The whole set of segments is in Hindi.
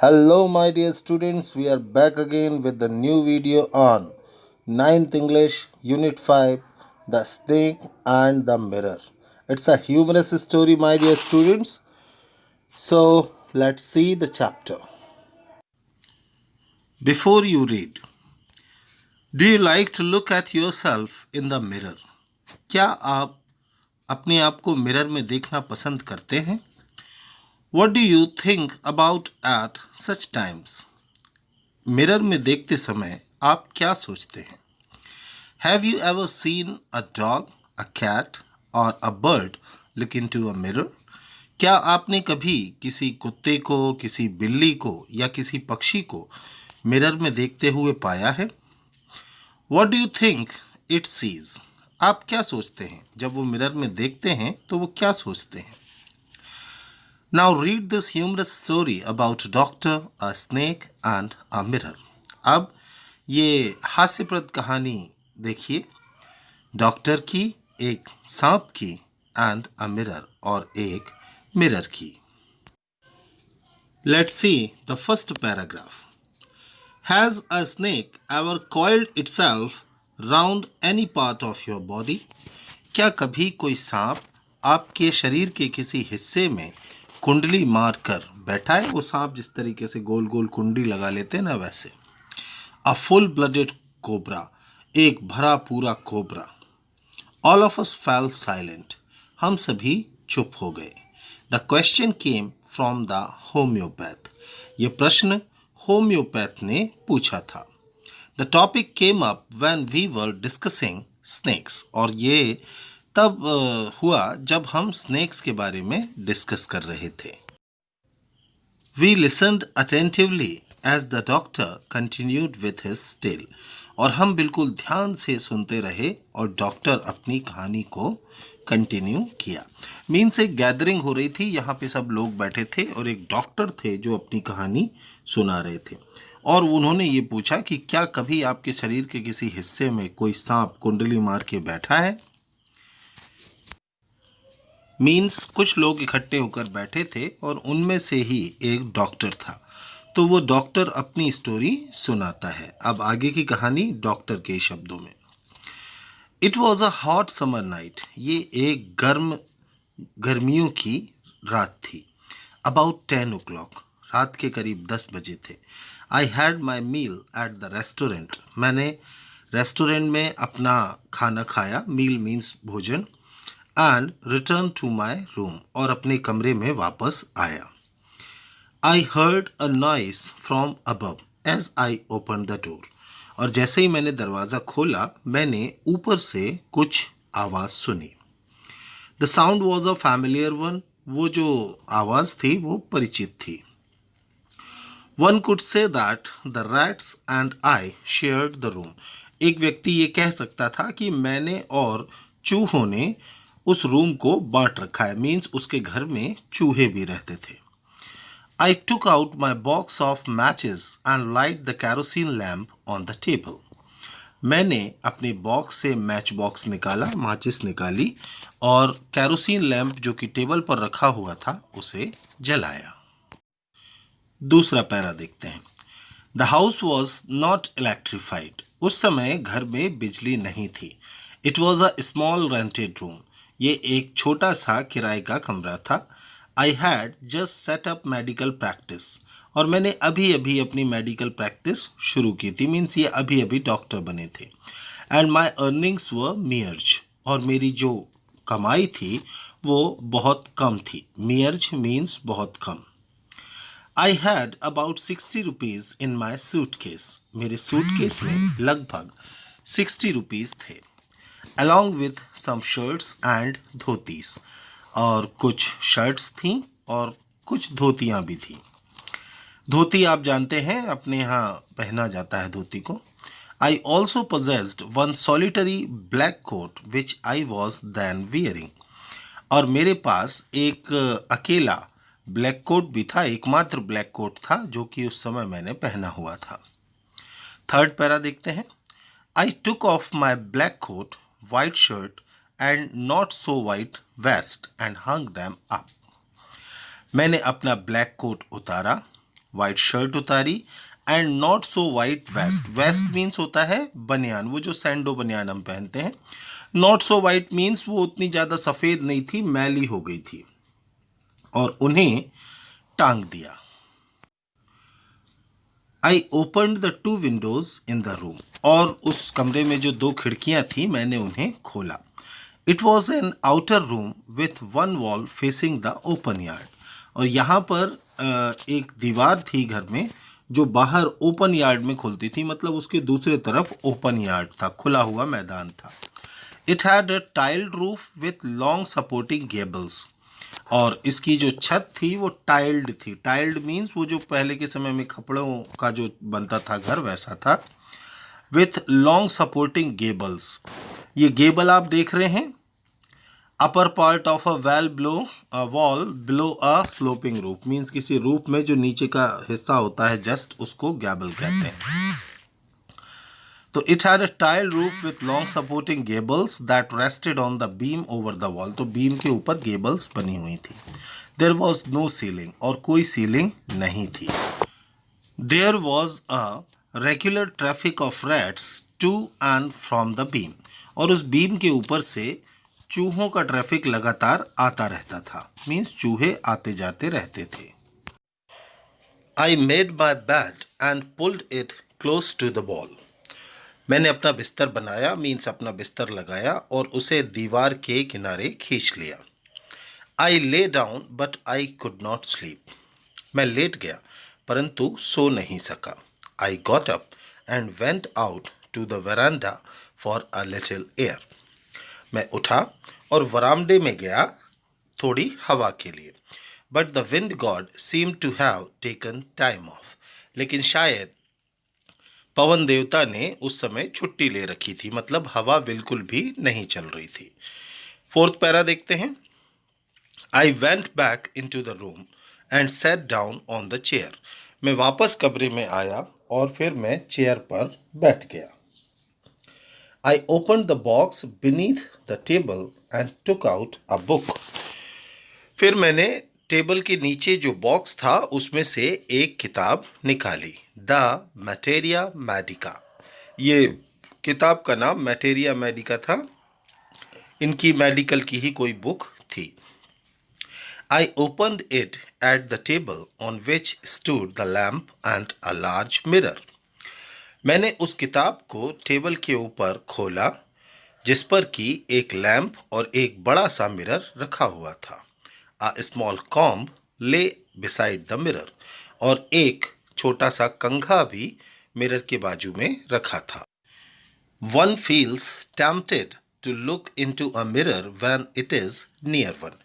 Hello, my dear students. We are back again with the new video on Ninth English, Unit 5, The Snake and the Mirror. It's a humorous story, my dear students. So, let's see the chapter. Before you read, do you like to look at yourself in the mirror? क्या आप अपने आप को मिरर में देखना पसंद करते हैं? What do you think about at such times? Mirror में देखते समय आप क्या सोचते हैं? Have you ever seen a dog, a cat or a bird look into a mirror? क्या आपने कभी किसी कुत्ते को, किसी बिल्ली को या किसी पक्षी को मिरर में देखते हुए पाया है? What do you think it sees? आप क्या सोचते हैं? जब वो मिरर में देखते हैं तो वो क्या सोचते हैं? Now read this humorous story about a doctor, a snake and a mirror. अब ये हास्यप्रद कहानी देखिए, डॉक्टर की, एक सांप की and a mirror और एक मिरर की. Let's see the first paragraph. Has a snake ever coiled itself round any part of your body? क्या कभी कोई सांप आपके शरीर के किसी हिस्से में कुंडली मार कर बैठा है? वो सांप जिस तरीके से गोल गोल कुंडली लगा लेते हैं ना, वैसे. अ फुल ब्लडेड कोबरा, एक भरा पूरा cobra. All of us fell silent, हम सभी चुप हो गए. The question came from the homeopath, ये प्रश्न होम्योपैथ ने पूछा था. The topic came up when we were discussing snakes, और ये तब हुआ जब हम स्नेक्स के बारे में डिस्कस कर रहे थे. We listened attentively as the doctor continued with his tale, और हम बिल्कुल ध्यान से सुनते रहे और डॉक्टर अपनी कहानी को कंटिन्यू किया. मीन्स एक गैदरिंग हो रही थी, यहाँ पे सब लोग बैठे थे और एक डॉक्टर थे जो अपनी कहानी सुना रहे थे. और उन्होंने ये पूछा कि क्या कभी आपके शरीर के किसी हिस्से में कोई सांप कुंडली मार के बैठा है? मीन्स कुछ लोग इकट्ठे होकर बैठे थे और उनमें से ही एक डॉक्टर था. तो वो डॉक्टर अपनी स्टोरी सुनाता है. अब आगे की कहानी डॉक्टर के शब्दों में. It was a hot summer night, ये एक गर्मियों की रात थी. अबाउट 10 o'clock, रात के करीब 10 बजे थे. I had my meal at the restaurant, मैंने रेस्टोरेंट में अपना खाना खाया. मील मीन्स भोजन. And return to my room, और अपने कमरे में वापस आया. I heard a noise from above as I open the door, और जैसे ही मैंने दरवाज़ा खोला मैंने ऊपर से कुछ आवाज़ सुनी. The sound was a familiar one, वो जो आवाज़ थी वो परिचित थी. One could say that the rats and I shared the room, एक व्यक्ति ये कह सकता था कि मैंने और चूहों ने उस रूम को बांट रखा है. मीन्स उसके घर में चूहे भी रहते थे. I took out my box of matches and light the kerosene lamp on the table, मैंने अपने बॉक्स से मैच बॉक्स निकाला, माचिस निकाली और कैरोसिन लैम्प जो कि टेबल पर रखा हुआ था उसे जलाया. दूसरा पैरा देखते हैं. The house was not electrified, उस समय घर में बिजली नहीं थी. It was a small rented room, ये एक छोटा सा किराए का कमरा था. I had just set up medical practice, और मैंने अभी अभी अपनी मेडिकल प्रैक्टिस शुरू की थी. मीन्स ये अभी अभी डॉक्टर बने थे. एंड माई अर्निंग्स वर मियर्ज, और मेरी जो कमाई थी वो बहुत कम थी. मियर्ज मीन्स बहुत कम. I had about 60 rupees in my suitcase, मेरे सूटकेस में लगभग 60 रुपीज़ थे. Along with some shirts and dhotis, और कुछ शर्ट्स थीं और कुछ धोतियाँ भी थीं. धोती आप जानते हैं, अपने यहाँ पहना जाता है धोती को. I also possessed one solitary black coat which I was then wearing, और मेरे पास एक अकेला ब्लैक कोट भी था, एकमात्र ब्लैक कोट था जो कि उस समय मैंने पहना हुआ था. थर्ड पैरा देखते हैं. I took off my black coat, white shirt and not so white vest and hung them up, मैंने अपना ब्लैक कोट उतारा, वाइट शर्ट उतारी and not so white vest. Vest means होता है बनियान, वो जो सैंडो बनियान हम पहनते हैं। नॉट सो वाइट मीन्स वो उतनी ज़्यादा सफ़ेद नहीं थी, मैली हो गई थी, और उन्हें टांग दिया। I opened the 2 windows in the room, और उस कमरे में जो 2 खिड़कियां थी मैंने उन्हें खोला। It was N outer room with 1 wall facing the open yard, और यहाँ पर एक दीवार थी घर में जो बाहर ओपन यार्ड में खुलती थी, मतलब उसके दूसरे तरफ ओपन यार्ड था, खुला हुआ मैदान था। It had a tiled roof with long supporting Gables, और इसकी जो छत थी वो टाइल्ड थी। टाइल्ड मीन्स वो जो पहले के समय में खपड़ों का जो बनता था घर वैसा था। विथ लॉन्ग सपोर्टिंग गेबल्स, ये गेबल आप देख रहे हैं, upper part of a wall below a sloping roof, means किसी रूफ में जो नीचे का हिस्सा होता है जस्ट, उसको गैबल कहते हैं। तो it had a tile roof with long supporting Gables that rested on the beam over the wall, तो बीम के ऊपर गेबल्स बनी हुई थी। देयर वॉज नो सीलिंग, और कोई सीलिंग नहीं थी। There was a regular traffic of rats to and from the beam, और उस बीम के ऊपर से चूहों का ट्रैफिक लगातार आता रहता था, मीन्स चूहे आते जाते रहते थे। I made my bed and pulled it close to the wall, मैंने अपना बिस्तर बनाया, मीन्स अपना बिस्तर लगाया और उसे दीवार के किनारे खींच लिया। I lay down but I could not sleep, मैं लेट गया परंतु सो नहीं सका। I got up and went out to the veranda for a little air, मैं उठा और वरामदे में गया थोड़ी हवा के लिए। But the wind god seem to have taken time off, लेकिन शायद पवन देवता ने उस समय छुट्टी ले रखी थी, मतलब हवा बिल्कुल भी नहीं चल रही थी। 4th पैरा देखते हैं। I went back in to the room and set down on the chair, मैं वापस कमरे में आया और फिर मैं चेयर पर बैठ गया। आई open the box beneath the table and took out a book, फिर मैंने टेबल के नीचे जो बॉक्स था उसमें से एक किताब निकाली, द मैटेरिया मेडिका। ये किताब का नाम मैटेरिया मेडिका था, इनकी मेडिकल की ही कोई बुक थी। I opened it at the table on which stood the lamp and a large mirror, मैंने उस किताब को टेबल के ऊपर खोला जिस पर कि एक लैम्प और एक बड़ा सा मिरर रखा हुआ था। A small comb lay beside the mirror, और एक छोटा सा कंघा भी मिरर के बाजू में रखा था। One feels tempted to look into a mirror when it is near one,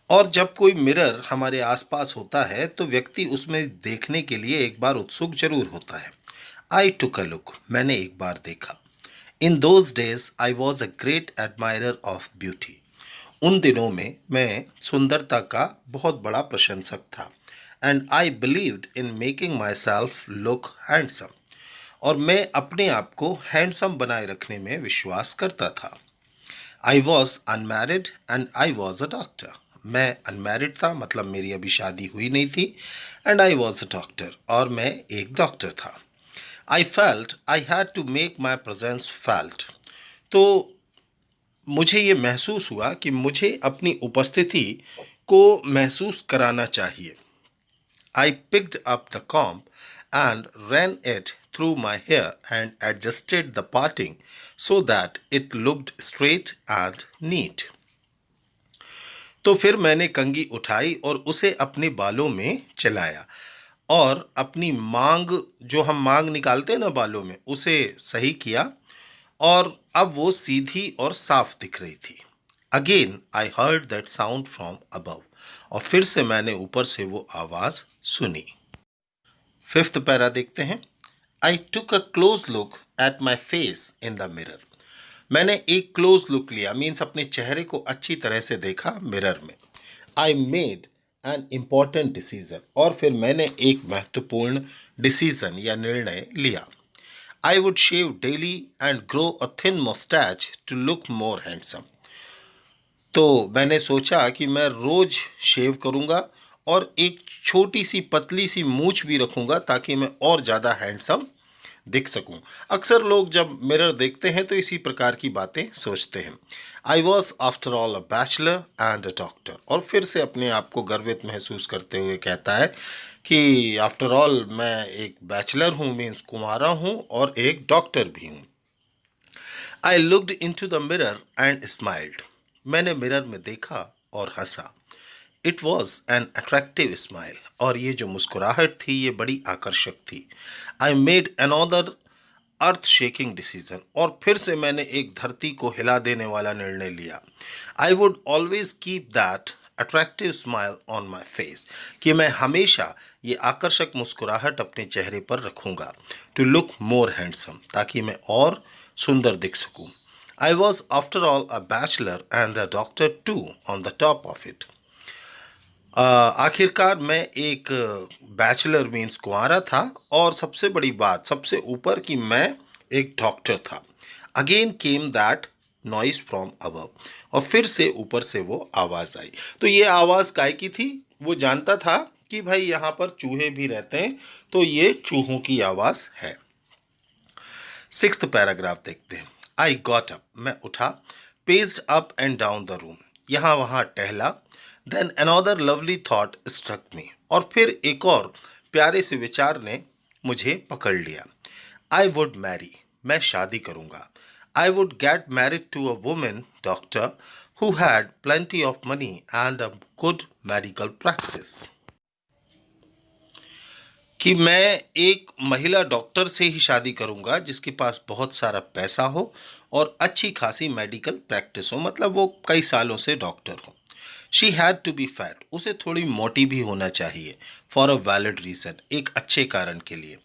और जब कोई मिरर हमारे आसपास होता है तो व्यक्ति उसमें देखने के लिए एक बार उत्सुक जरूर होता है। I took a look, मैंने एक बार देखा। In those days I was a great admirer of beauty, उन दिनों में मैं सुंदरता का बहुत बड़ा प्रशंसक था। And I believed in making my self look handsome, और मैं अपने आप को हैंडसम बनाए रखने में विश्वास करता था। I was unmarried and I was a doctor, मैं अनमैरिड था, मतलब मेरी अभी शादी हुई नहीं थी। And I was a doctor, और मैं एक डॉक्टर था। I felt I had to make my presence felt, तो मुझे ये महसूस हुआ कि मुझे अपनी उपस्थिति को महसूस कराना चाहिए। I picked up the comb and ran it through my hair and adjusted the parting so that it looked straight and neat, तो फिर मैंने कंघी उठाई और उसे अपने बालों में चलाया और अपनी मांग, जो हम मांग निकालते हैं ना बालों में, उसे सही किया और अब वो सीधी और साफ दिख रही थी। Again I heard that sound from above, और फिर से मैंने ऊपर से वो आवाज सुनी। 5th पैरा देखते हैं। I took a close look at my face in the mirror, मैंने एक क्लोज लुक लिया, मीन्स अपने चेहरे को अच्छी तरह से देखा मिरर में। I made an important decision, और फिर मैंने एक महत्वपूर्ण डिसीजन या निर्णय लिया। I would shave daily and grow a thin mustache to look more handsome, तो मैंने सोचा कि मैं रोज शेव करूंगा और एक छोटी सी पतली सी मूछ भी रखूंगा ताकि मैं और ज़्यादा हैंडसम दिख सकूं। अक्सर लोग जब मिरर देखते हैं तो इसी प्रकार की बातें सोचते हैं। आई was after all a bachelor and a doctor, और फिर से अपने आप को गर्वित महसूस करते हुए कहता है कि आफ्टर ऑल मैं एक बैचलर हूँ, मीन्स कुंवारा हूँ, और एक डॉक्टर भी हूँ। I looked in to the mirror and smiled. मैंने मिरर में देखा और हंसा। It was an attractive smile, और ये जो मुस्कुराहट थी ये बड़ी आकर्षक थी। I made another earth shaking decision, और फिर से मैंने एक धरती को हिला देने वाला निर्णय लिया। I would always keep that attractive smile on my face, कि मैं हमेशा ये आकर्षक मुस्कुराहट अपने चेहरे पर रखूंगा। टू लुक मोर हैंडसम, ताकि मैं और सुंदर दिख सकूं। I was after all a bachelor and the doctor too on the top of it. आखिरकार मैं एक बैचलर मीन्स कुंवारा था, और सबसे बड़ी बात, सबसे ऊपर कि मैं एक डॉक्टर था। Again came that noise from above, और फिर से ऊपर से वो आवाज़ आई। तो ये आवाज़ काय की थी? वो जानता था कि भाई यहाँ पर चूहे भी रहते हैं, तो ये चूहों की आवाज़ है। सिक्स्थ पैराग्राफ देखते हैं। आई गॉट अप, मैं उठा। Paced up and down the room, यहाँ वहाँ टहला। Then another lovely thought struck me, और फिर एक और प्यारे से विचार ने मुझे पकड़ लिया। आई वुड मैरी, मैं शादी करूँगा। I would get married to a women doctor who had plenty of money and a good medical practice, कि मैं एक महिला डॉक्टर से ही शादी करूंगा जिसके पास बहुत सारा पैसा हो और अच्छी खासी मेडिकल प्रैक्टिस हो, मतलब वो कई सालों से डॉक्टर हो। She had to be fat, उसे थोड़ी मोटी भी होना चाहिए। फॉर अ वैलिड रीज़न, एक अच्छे कारण के लिए।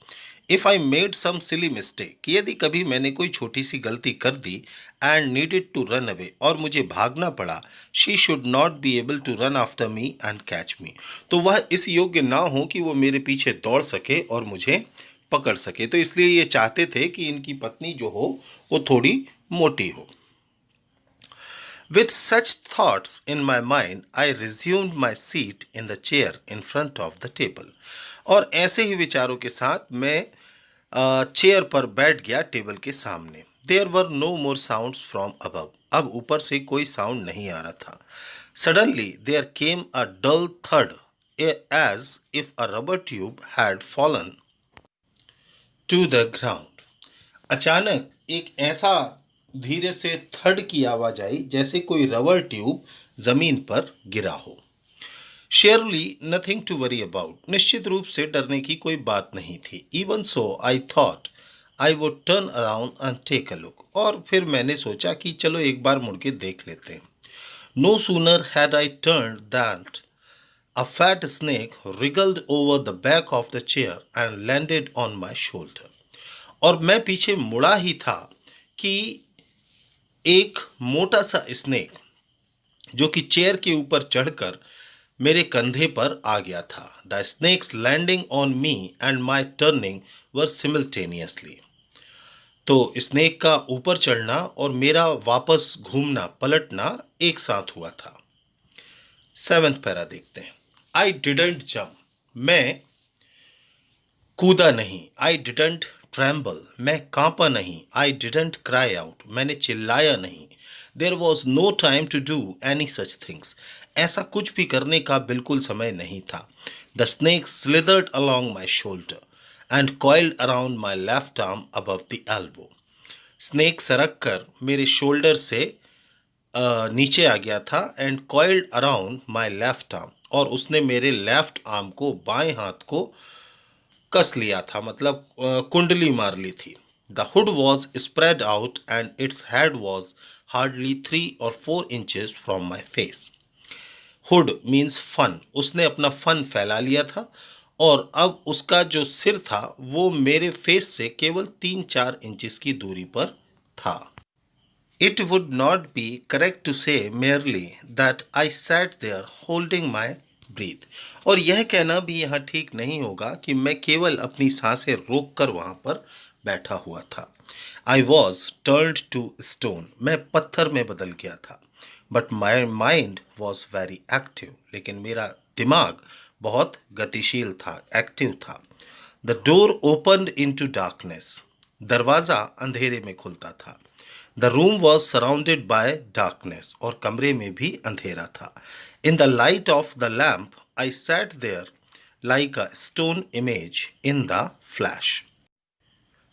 If I made some silly mistake, कि यदि कभी मैंने कोई छोटी सी गलती कर दी and needed to run away, और मुझे भागना पड़ा, she should not be able to run after me and catch me, तो वह इस योग्य ना हो कि वो मेरे पीछे दौड़ सके और मुझे पकड़ सके। तो इसलिए ये चाहते थे कि इनकी पत्नी जो हो वो थोड़ी मोटी हो। With such thoughts in my mind, I resumed my seat in the chair in front of the table. और ऐसे ही विचारों के साथ मैं चेयर पर बैठ गया टेबल के सामने। There were no more sounds from above, अब ऊपर से कोई साउंड नहीं आ रहा था। Suddenly there came a dull थर्ड, as if a rubber tube had fallen to the ground. अचानक एक ऐसा धीरे से थर्ड की आवाज आई जैसे कोई रबर ट्यूब जमीन पर गिरा हो। Surely nothing to worry about, निश्चित रूप से डरने की कोई बात नहीं थी। Even so I thought I would turn around and take a look, और फिर मैंने सोचा कि चलो एक बार मुड़ के देख लेते हैं। No sooner had I turn that a fat snake wriggled over the back of the chair and landed on my shoulder, और मैं पीछे मुड़ा ही था कि एक मोटा सा स्नेक जो कि चेयर के ऊपर चढ़कर मेरे कंधे पर आ गया था। The snake's landing on me and my turning were simultaneously, तो स्नेक का ऊपर चढ़ना और मेरा वापस घूमना पलटना एक साथ हुआ था। सेवेंथ पैरा देखते हैं। आई डिडंट जम्प, मैं कूदा नहीं। आई डिडंट ट्रैम्बल, मैं कांपा नहीं। आई डिडंट क्राई आउट, मैंने चिल्लाया नहीं। There was no time to do any such things, ऐसा कुछ भी करने का बिल्कुल समय नहीं था। The snake slithered along my shoulder and coiled around my left arm above the elbow, snake सरक कर मेरे शोल्डर से नीचे आ गया था। And coiled around my left arm, और उसने मेरे लेफ्ट आर्म को, बाएं हाथ को कस लिया था, मतलब कुंडली मार ली थी। The hood was spread out and its head was hardly 3 or 4 inches from my face. Hood means फन, उसने अपना फन फैला लिया था, और अब उसका जो सिर था वो मेरे फेस से केवल 3-4 इंचेस की दूरी पर था। It would not be correct to say merely that I sat there holding my breath, और यह कहना भी यहाँ ठीक नहीं होगा कि मैं केवल अपनी सांसें रोक कर वहाँ पर बैठा हुआ था। I was turned to stone, मैं पत्थर में बदल गया था। But my mind was very active, लेकिन मेरा दिमाग बहुत गतिशील था, एक्टिव था। The door opened into darkness, दरवाज़ा अंधेरे में खुलता था। The room was surrounded by darkness, और कमरे में भी अंधेरा था। In the light of the lamp I sat there like a stone image in the flash.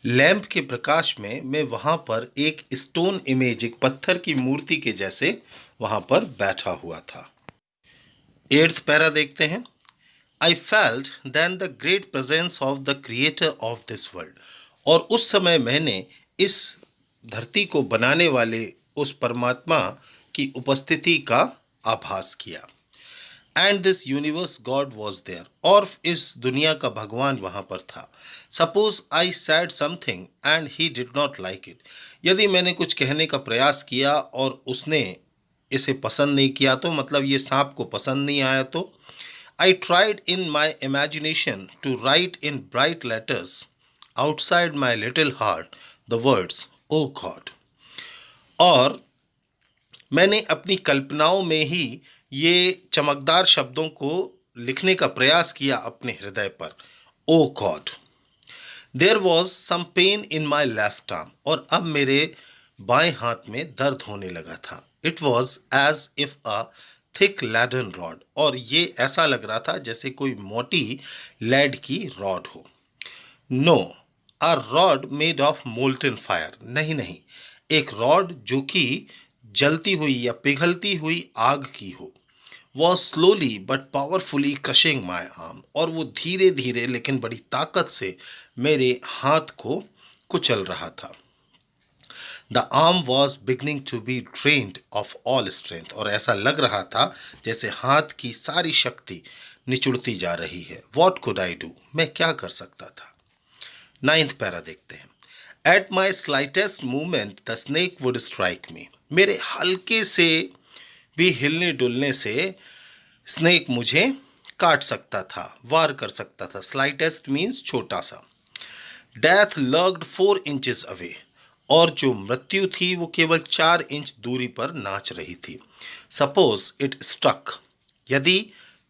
Lamp के प्रकाश में मैं वहां पर एक स्टोन इमेज, एक पत्थर की मूर्ति के जैसे वहां पर बैठा हुआ था। 8th पैरा देखते हैं। I felt then the great presence of the creator of this world, और उस समय मैंने इस धरती को बनाने वाले उस परमात्मा की उपस्थिति का आभास किया। And this universe god was there, और इस दुनिया का भगवान वहां पर था। Suppose I said something and he did not like it, यदि मैंने कुछ कहने का प्रयास किया और उसने इसे पसंद नहीं किया, तो मतलब ये सांप को पसंद नहीं आया, तो I tried in my imagination to write in bright letters outside my little heart the words O God, और मैंने अपनी कल्पनाओं में ही ये चमकदार शब्दों को लिखने का प्रयास किया अपने हृदय पर, oh God. There was some pain in my left arm, और अब मेरे बाएं हाथ में दर्द होने लगा था। It was as if a thick leaden rod, और ये ऐसा लग रहा था जैसे कोई मोटी लेड की रॉड हो। No, a rod made of molten fire, नहीं नहीं, एक रॉड जो कि जलती हुई या पिघलती हुई आग की हो। Was slowly but powerfully crushing my arm, और वो धीरे धीरे लेकिन बड़ी ताकत से मेरे हाथ को कुचल रहा था। The arm was beginning to be drained of all strength, और ऐसा लग रहा था जैसे हाथ की सारी शक्ति निचुड़ती जा रही है। वॉट कुड आई डू, मैं क्या कर सकता था। 9th पैरा देखते हैं। At my slightest movement the snake would strike मी, मेरे हल्के से भी हिलने डुलने से स्नेक मुझे काट सकता था, वार कर सकता था। स्लाइटेस्ट मीन्स छोटा सा। डेथ लर्ग्ड 4 इंचेस अवे, और जो मृत्यु थी वो केवल 4 इंच दूरी पर नाच रही थी। सपोज इट स्ट्रक, यदि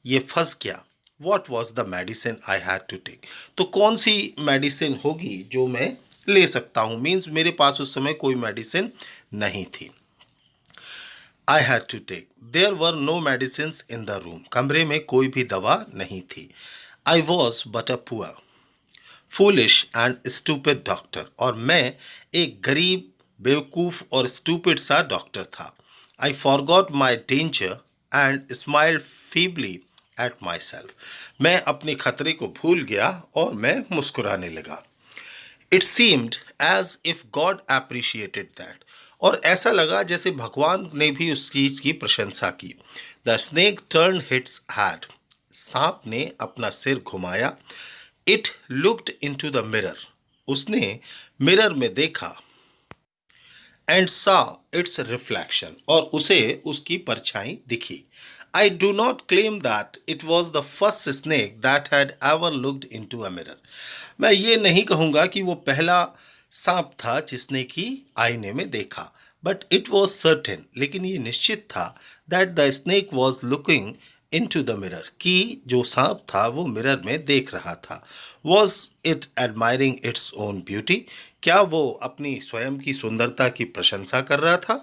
ये फंस गया। What was the medicine I had to take, तो कौन सी मेडिसिन होगी जो मैं ले सकता हूँ। मीन्स मेरे पास उस समय कोई मेडिसिन नहीं थी। I had to take, there were no medicines in the room, कमरे में कोई भी दवा नहीं थी। I was but a poor foolish and stupid doctor, और मैं एक गरीब, बेवकूफ़ और स्टूपिड सा डॉक्टर था। I forgot my danger and smiled feebly at my self, मैं अपने खतरे को भूल गया और मैं मुस्कुराने लगा। It seemed as if God appreciated that, और ऐसा लगा जैसे भगवान ने भी उस चीज़ की प्रशंसा की। The snake turn hits had, सांप ने अपना सिर घुमाया। It looked into the mirror, उसने मिरर में देखा। एंड सा इट्स रिफ्लेक्शन, और उसे उसकी परछाई दिखी। I do not claim that it was the first snake that had ever looked into a mirror, मैं ये नहीं कहूँगा कि वो पहला सांप था जिसने कि आईने में देखा। बट इट वॉज सर्टेन, लेकिन ये निश्चित था that the snake was looking in to the mirror, कि जो सांप था वो मिरर में देख रहा था। Was it admiring its own beauty, क्या वो अपनी स्वयं की सुंदरता की प्रशंसा कर रहा था।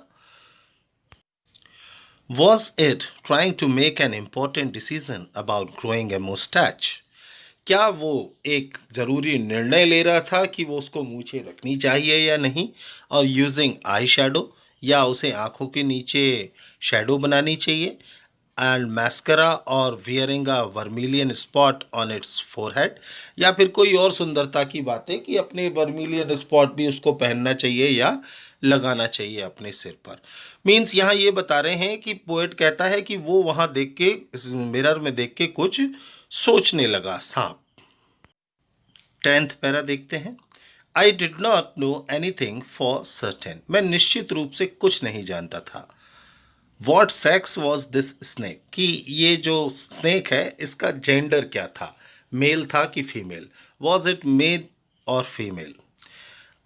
Was it trying to make an important decision about growing a moustache, क्या वो एक ज़रूरी निर्णय ले रहा था कि वो उसको मूछें रखनी चाहिए या नहीं, और यूजिंग आई शैडो, या उसे आँखों के नीचे शैडो बनानी चाहिए, एंड मैस्करा और wearing a vermilion spot on it's forehead, या फिर कोई और सुंदरता की बात है कि अपने वर्मिलियन स्पॉट भी उसको पहनना चाहिए या लगाना चाहिए अपने सिर पर। मीन्स यहाँ ये बता रहे हैं कि पोएट कहता है कि वो वहाँ देख के, इस मिरर में देख के कुछ सोचने लगा सांप। 10th पैरा देखते हैं। I did not know anything for certain, मैं निश्चित रूप से कुछ नहीं जानता था। What sex was this snake, कि ये जो स्नेक है इसका जेंडर क्या था, मेल था कि फीमेल। वॉज इट मेल और female.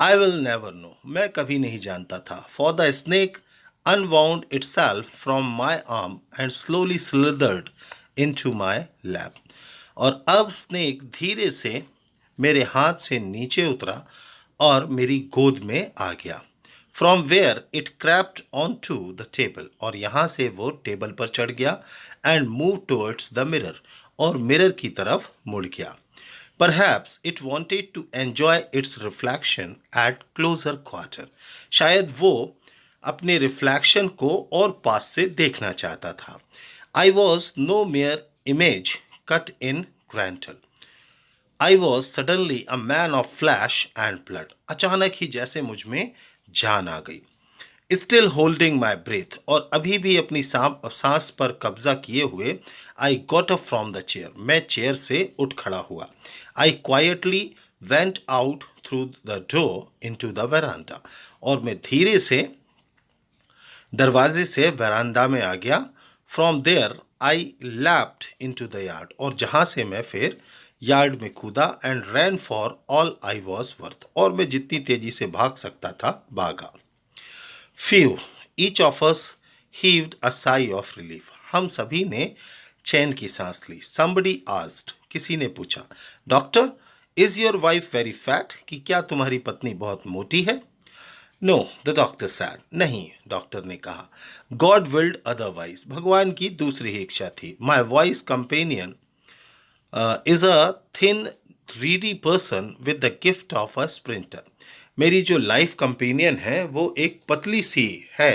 I will never know, मैं कभी नहीं जानता था। For the snake unwound itself from my arm and slowly slithered into my lap, और अब स्नेक धीरे से मेरे हाथ से नीचे उतरा और मेरी गोद में आ गया। From where it crept on to the table, और यहाँ से वो टेबल पर चढ़ गया, and move towards the mirror, और मिरर की तरफ मुड़ गया। Perhaps it wanted to enjoy its reflection at closer quarter, शायद वो अपने रिफ्लैक्शन को और पास से देखना चाहता था। I was no mere image cut in granite, I was suddenly a man of flesh and blood, अचानक ही जैसे मुझ में जान आ गई। स्टिल होल्डिंग माई ब्रेथ, और अभी भी अपनी सांस पर कब्जा किए हुए, I got up from the chair, मैं चेयर से उठ खड़ा हुआ। I quietly went out through the door into the veranda, और मैं धीरे से दरवाजे से वरांडा में आ गया। From there I leapt into the yard, और जहाँ से मैं फिर यार्ड में कूदा, and ran for all I was worth, और मैं जितनी तेजी से भाग सकता था भागा। Phew each of us heaved a sigh of relief, हम सभी ने चैन की सांस ली। समबडी आस्क्ड, किसी ने पूछा, doctor is your wife very fat, कि क्या तुम्हारी पत्नी बहुत मोटी है? नो द डॉक्टर सैड, नहीं, डॉक्टर ने कहा। गॉड विल्ड अदरवाइज, भगवान की दूसरी ही इच्छा थी। My voice companion is a thin Reedy person with the gift of a sprinter, मेरी जो लाइफ कंपेनियन है वो एक पतली सी है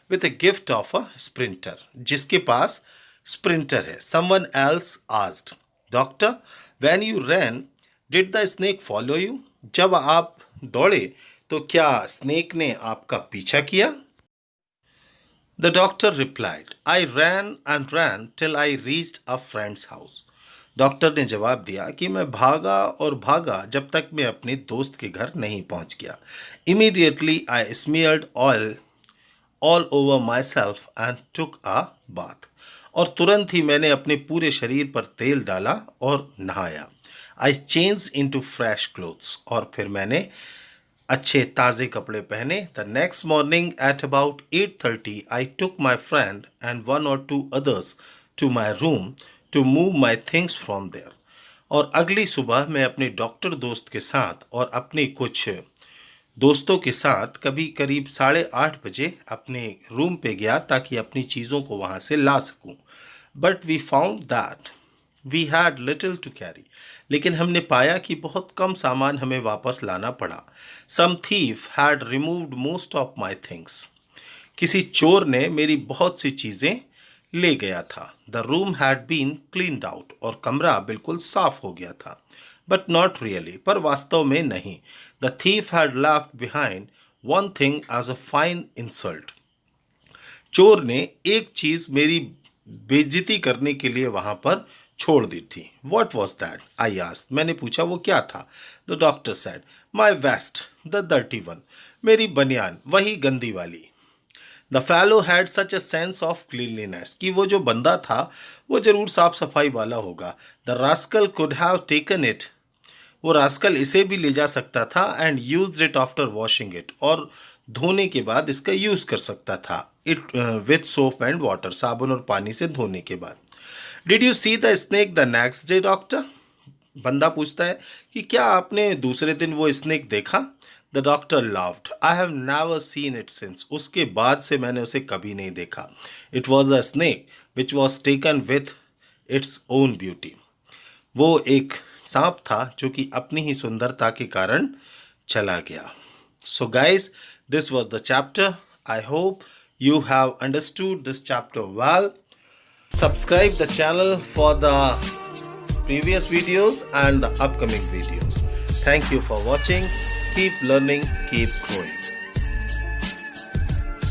with the gift of a sprinter, जिसके पास स्प्रिंटर है। Someone else asked, doctor when you ran did the snake follow you, जब आप दौड़े तो क्या स्नेक ने आपका पीछा किया? The doctor replied, I ran and ran till I reached a friend's house, doctor ने जवाब दिया कि मैं भागा और भागा जब तक मैं अपने दोस्त के घर नहीं पहुंच गया। Immediately I smeared oil all over myself and took a bath, और तुरंत ही मैंने अपने पूरे शरीर पर तेल डाला और नहाया। I change in to fresh clothes, और फिर मैंने अच्छे ताज़े कपड़े पहने। The next morning at about 8:30 I took my friend and 1 or 2 others to my room to move my things from there, और अगली सुबह मैं अपने डॉक्टर दोस्त के साथ और अपने कुछ दोस्तों के साथ कभी करीब 8:30 बजे अपने रूम पे गया ताकि अपनी चीज़ों को वहाँ से ला सकूं। But we found that we had little to carry, लेकिन हमने पाया कि बहुत कम सामान हमें वापस लाना पड़ा। Some thief had removed most of my things, किसी चोर ने मेरी बहुत सी चीज़ें ले गया था। The room had been cleaned out, और कमरा बिल्कुल साफ हो गया था। बट नॉट रियली, पर वास्तव में नहीं। The thief had left behind one thing as a fine insult, चोर ने एक चीज़ मेरी बेइज्जती करने के लिए वहाँ पर छोड़ दी थी। What was that? I asked, मैंने पूछा वो क्या था? The doctor said, my vest the dirty one, मेरी बनियान, वही गंदी वाली। The fellow had such a sense of cleanliness, कि वो जो बंदा था वो जरूर साफ सफाई वाला होगा। The rascal could have taken it, वो रास्कल इसे भी ले जा सकता था, and use it after washing it, और धोने के बाद इसका यूज कर सकता था। It with soap and water, साबुन और पानी से धोने के बाद। Did you see the snake the next day doctor, बंदा पूछता है कि क्या आपने दूसरे दिन वो स्नेक देखा? The doctor laughed, I have never seen it since, उसके बाद से मैंने उसे कभी नहीं देखा। It was a snake which was taken with its own beauty, वो एक सांप था जो कि अपनी ही सुंदरता के कारण चला गया। So guys, this was the chapter. I hope you have understood this chapter well. Subscribe the channel for the previous videos and the upcoming videos. Thank you for watching. Keep learning, keep growing.